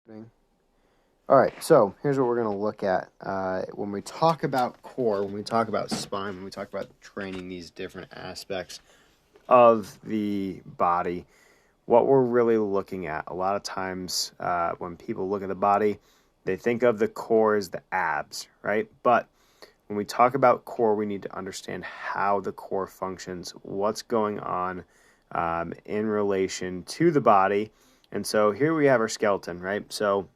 All right, so here's what we're going to look at. When we talk about core, when we talk about spine, when we talk about training these different aspects of the body, what we're really looking at, a lot of times when people look at the body, they think of the core as the abs, right? But when we talk about core, we need to understand how the core functions, what's going on in relation to the body. And so here we have our skeleton, right? So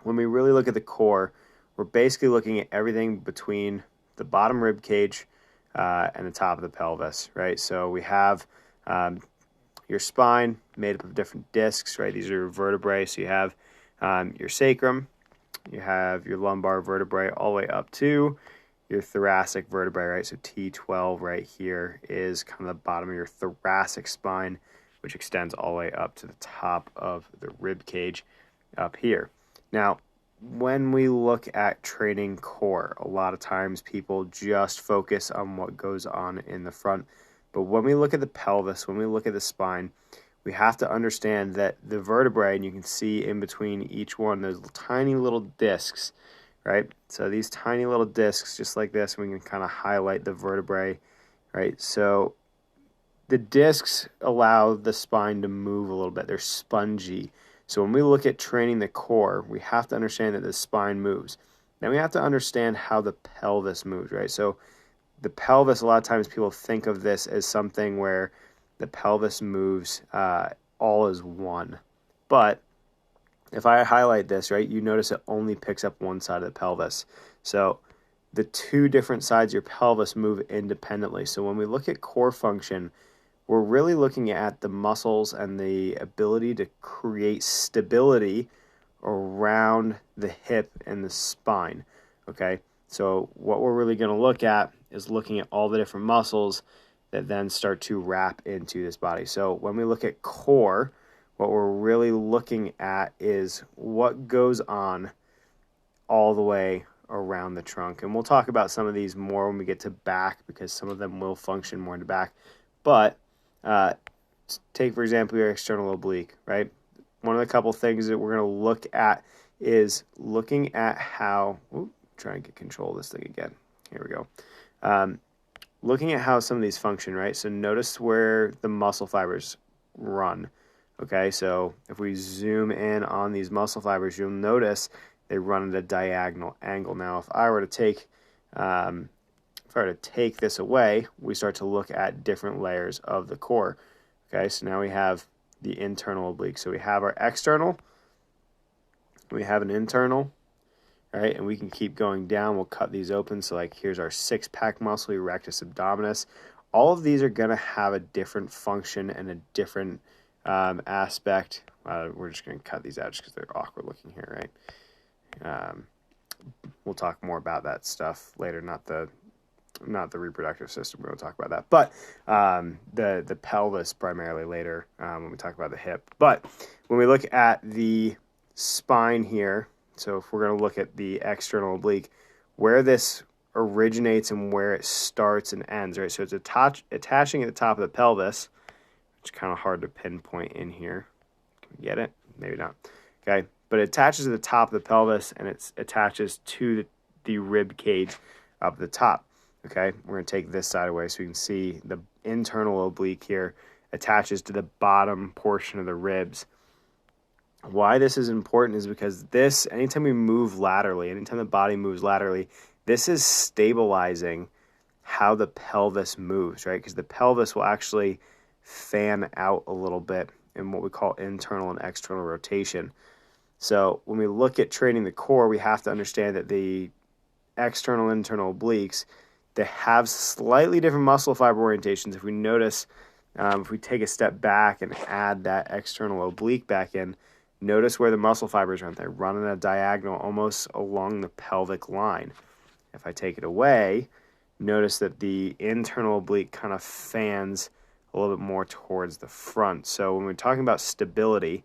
when we really look at the core, we're basically looking at everything between the bottom rib cage and the top of the pelvis, right? So we have your spine made up of different discs, right? These are vertebrae. So you have your sacrum, you have your lumbar vertebrae all the way up to your thoracic vertebrae, right? So T12 right here is kind of the bottom of your thoracic spine, which extends all the way up to the top of the rib cage up here. Now, when we look at training core, a lot of times people just focus on what goes on in the front. But when we look at the pelvis, when we look at the spine, we have to understand that the vertebrae, and you can see in between each one, those tiny little discs, right? So these tiny little discs, just like this, we can kind of highlight the vertebrae, right? So the discs allow the spine to move a little bit. They're spongy. So when we look at training the core, we have to understand that the spine moves. Then we have to understand how the pelvis moves, right? So the pelvis, a lot of times people think of this as something where the pelvis moves all as one. But if I highlight this, right, you notice it only picks up one side of the pelvis. So the two different sides of your pelvis move independently. So when we look at core function, we're really looking at the muscles and the ability to create stability around the hip and the spine, okay? So what we're really going to look at is looking at all the different muscles that then start to wrap into this body. So when we look at core, what we're really looking at is what goes on all the way around the trunk. And we'll talk about some of these more when we get to back, because some of them will function more in the back. But take, for example, your external oblique, right? One of the couple things that we're going to look at is looking at how, try and get control of this thing again. Here we go. Looking at how some of these function, right? So notice where the muscle fibers run. Okay, so if we zoom in on these muscle fibers, you'll notice they run at a diagonal angle. Now, if I were to take this away, we start to look at different layers of the core. Okay, so now we have the internal oblique. So we have our external, we have an internal, right? And we can keep going down. We'll cut these open. So like here's our six-pack muscle, your rectus abdominis. All of these are going to have a different function and a different aspect. We're just going to cut these out just because they're awkward looking here, right? We'll talk more about that stuff later, not the reproductive system. We're going to talk about that, but the pelvis primarily later when we talk about the hip. But when we look at the spine here, so if we're going to look at the external oblique, where this originates and where it starts and ends, right? So it's attaching at the top of the pelvis. It's kind of hard to pinpoint in here. Can we get it? Maybe not. Okay, but it attaches to the top of the pelvis and it attaches to the rib cage up the top. Okay, we're going to take this side away so you can see the internal oblique here attaches to the bottom portion of the ribs. Why this is important is because this, anytime we move laterally, anytime the body moves laterally, this is stabilizing how the pelvis moves, right? Because the pelvis will actually fan out a little bit in what we call internal and external rotation. So when we look at training the core, we have to understand that the external and internal obliques, they have slightly different muscle fiber orientations. If we notice, if we take a step back and add that external oblique back in, notice where the muscle fibers run. They run in a diagonal almost along the pelvic line. If I take it away, notice that the internal oblique kind of fans a little bit more towards the front. So when we're talking about stability,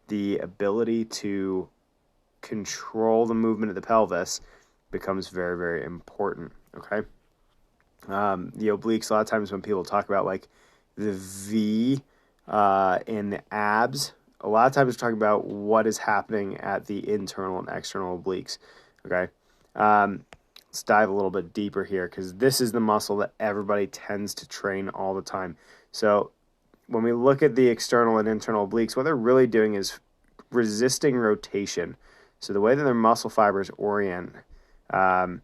the ability to control the movement of the pelvis becomes very, very important, okay? The obliques, a lot of times when people talk about like the V in the abs, a lot of times we're talking about what is happening at the internal and external obliques, okay? Let's dive a little bit deeper here because this is the muscle that everybody tends to train all the time. So when we look at the external and internal obliques, what they're really doing is resisting rotation. So the way that their muscle fibers orient, the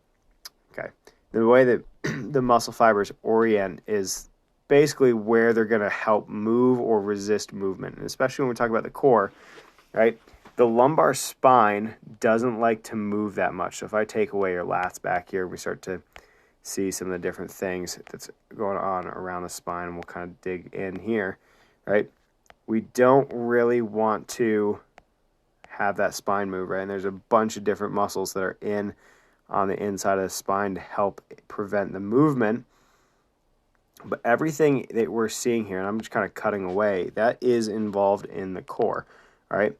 way that the muscle fibers orient is basically where they're going to help move or resist movement. And especially when we talk about the core, right? The lumbar spine doesn't like to move that much. So if I take away your lats back here, we start to see some of the different things that's going on around the spine. We'll kind of dig in here, right? We don't really want to have that spine move, right? And there's a bunch of different muscles that are in on the inside of the spine to help prevent the movement. But everything that we're seeing here, and I'm just kind of cutting away, that is involved in the core, all right?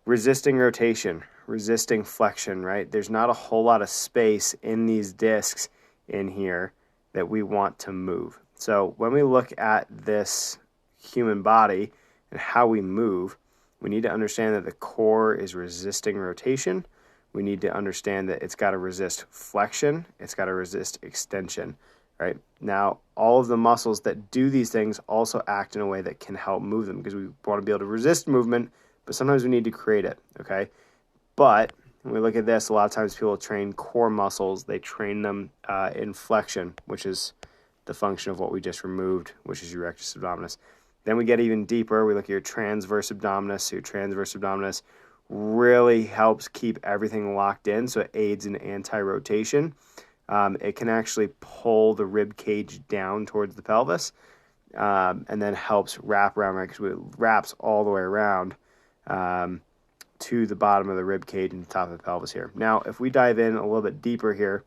Resisting rotation, resisting flexion, right? There's not a whole lot of space in these discs in here that we want to move. So when we look at this human body and how we move, we need to understand that the core is resisting rotation. We need to understand that it's got to resist flexion. It's got to resist extension, right? Now, all of the muscles that do these things also act in a way that can help move them because we want to be able to resist movement, but sometimes we need to create it, okay? But when we look at this, a lot of times people train core muscles. They train them in flexion, which is the function of what we just removed, which is your rectus abdominis. Then we get even deeper. We look at your transverse abdominis. So your transverse abdominis really helps keep everything locked in, so it aids in anti-rotation. It can actually pull the rib cage down towards the pelvis, and then helps wrap around, right? Because it wraps all the way around to the bottom of the rib cage and the top of the pelvis here. Now, if we dive in a little bit deeper here,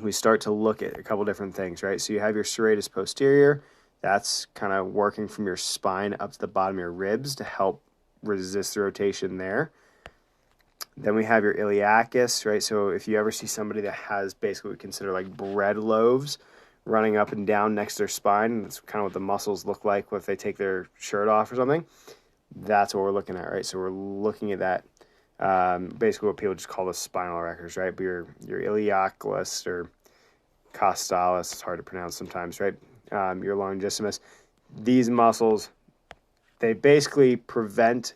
we start to look at a couple different things, right? So you have your serratus posterior. That's kind of working from your spine up to the bottom of your ribs to help resist the rotation there. Then we have your iliacus, right? So if you ever see somebody that has basically what we consider like bread loaves running up and down next to their spine, that's kind of what the muscles look like if they take their shirt off or something. That's what we're looking at, right? So we're looking at that, basically what people just call the spinal erectors, right? But your iliacus or costalis, it's hard to pronounce sometimes, right? Your longissimus. These muscles, they basically prevent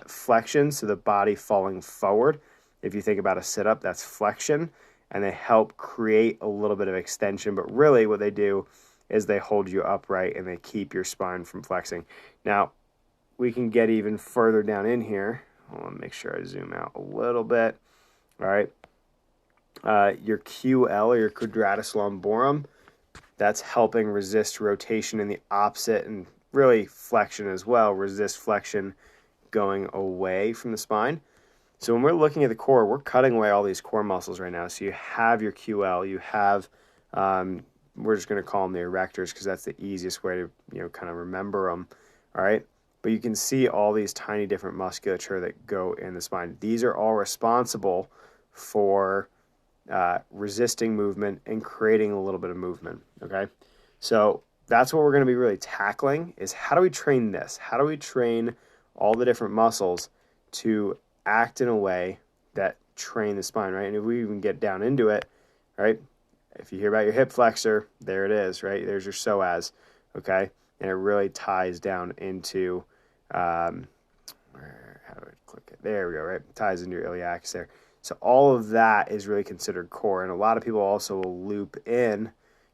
flexion, so the body falling forward. If you think about a sit-up, that's flexion, and they help create a little bit of extension, but really what they do is they hold you upright and they keep your spine from flexing. Now, we can get even further down in here. I want to make sure I zoom out a little bit. All right. Your QL, or your Quadratus Lumborum, that's helping resist rotation in the opposite and really flexion as well, resist flexion going away from the spine. So when we're looking at the core, we're cutting away all these core muscles right now. So you have your QL, you have, we're just going to call them the erectors because that's the easiest way to, kind of remember them, all right? But you can see all these tiny different musculature that go in the spine. These are all responsible for resisting movement and creating a little bit of movement, okay? So that's what we're going to be really tackling is how do we train this? How do we train all the different muscles to act in a way that train the spine, right? And if we even get down into it, right? If you hear about your hip flexor, there it is, right? There's your psoas, okay? And it really ties down into, how do I click it? There we go, right? Ties into your iliacus there. So all of that is really considered core. And a lot of people also will loop in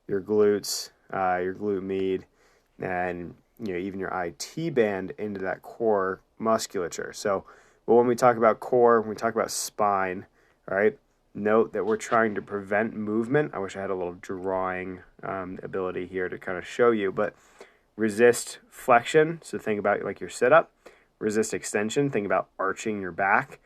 your glutes, your glute med, and even your IT band into that core musculature. So, but when we talk about core, when we talk about spine, all right, note that we're trying to prevent movement. I wish I had a little drawing ability here to kind of show you, but resist flexion. So think about like your sit-up. Resist extension. Think about arching your back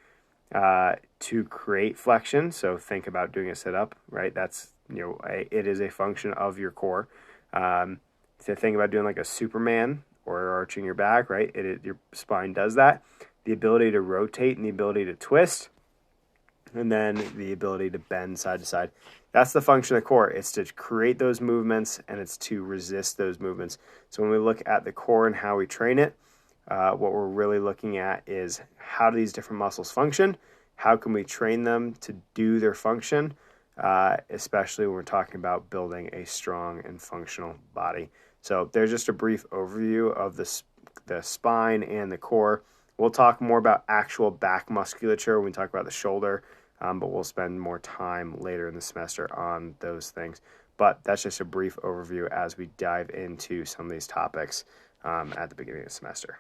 to create flexion. So think about doing a sit-up, right? That's, it is a function of your core. To think about doing like a Superman or arching your back, right? Your spine does that. The ability to rotate and the ability to twist, and then the ability to bend side to side. That's the function of the core. It's to create those movements and it's to resist those movements. So when we look at the core and how we train it, what we're really looking at is how do these different muscles function? How can we train them to do their function, especially when we're talking about building a strong and functional body. So there's just a brief overview of the spine and the core. We'll talk more about actual back musculature when we talk about the shoulder, but we'll spend more time later in the semester on those things. But that's just a brief overview as we dive into some of these topics at the beginning of the semester.